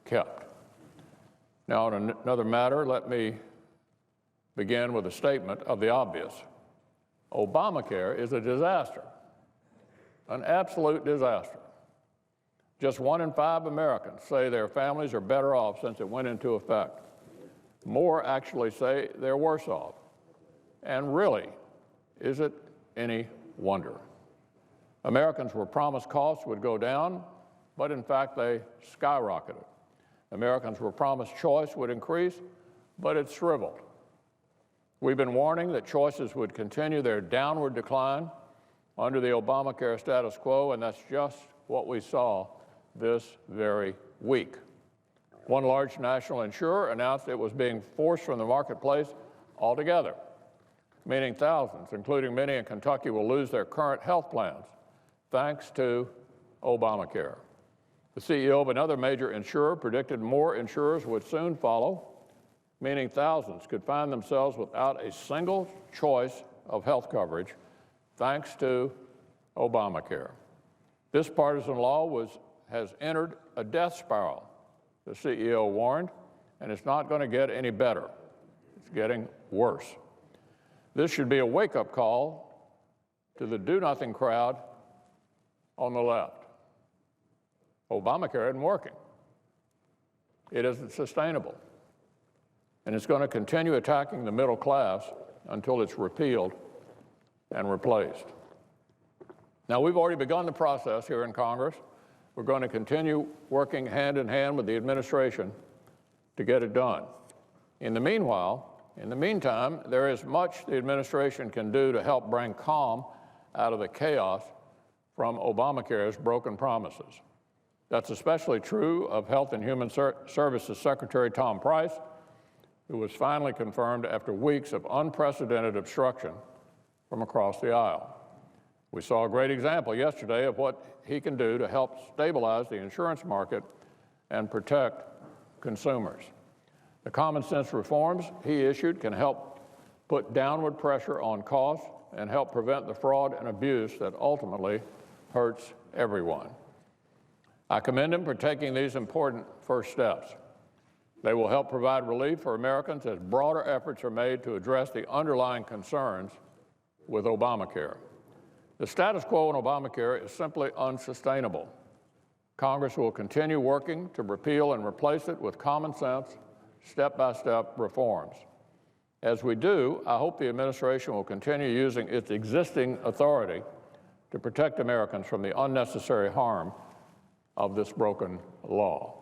kept. Now, on another matter, let me begin with a statement of the obvious. Obamacare is a disaster, an absolute disaster. Just 1 in 5 Americans say their families are better off since it went into effect. More actually say they're worse off. And really, is it any wonder? Americans were promised costs would go down, but in fact they skyrocketed. Americans were promised choice would increase, but it shriveled. We've been warning that choices would continue their downward decline under the Obamacare status quo, and that's just what we saw this very week. One large national insurer announced it was being forced from the marketplace altogether, meaning thousands, including many in Kentucky, will lose their current health plans thanks to Obamacare. The CEO of another major insurer predicted more insurers would soon follow, meaning thousands could find themselves without a single choice of health coverage thanks to Obamacare. This partisan law has entered a death spiral, the CEO warned, and it's not going to get any better. It's getting worse. This should be a wake-up call to the do-nothing crowd on the left. Obamacare isn't working. It isn't sustainable. And it's going to continue attacking the middle class until it's repealed and replaced. Now, we've already begun the process here in Congress. We're going to continue working hand in hand with the administration to get it done. In the meantime, there is much the administration can do to help bring calm out of the chaos from Obamacare's broken promises. That's especially true of Health and Human Services Secretary Tom Price, who was finally confirmed after weeks of unprecedented obstruction from across the aisle. We saw a great example yesterday of what he can do to help stabilize the insurance market and protect consumers. The common sense reforms he issued can help put downward pressure on costs and help prevent the fraud and abuse that ultimately hurts everyone. I commend him for taking these important first steps. They will help provide relief for Americans as broader efforts are made to address the underlying concerns with Obamacare. The status quo on Obamacare is simply unsustainable. Congress will continue working to repeal and replace it with common sense, step-by-step reforms. As we do, I hope the administration will continue using its existing authority to protect Americans from the unnecessary harm of this broken law.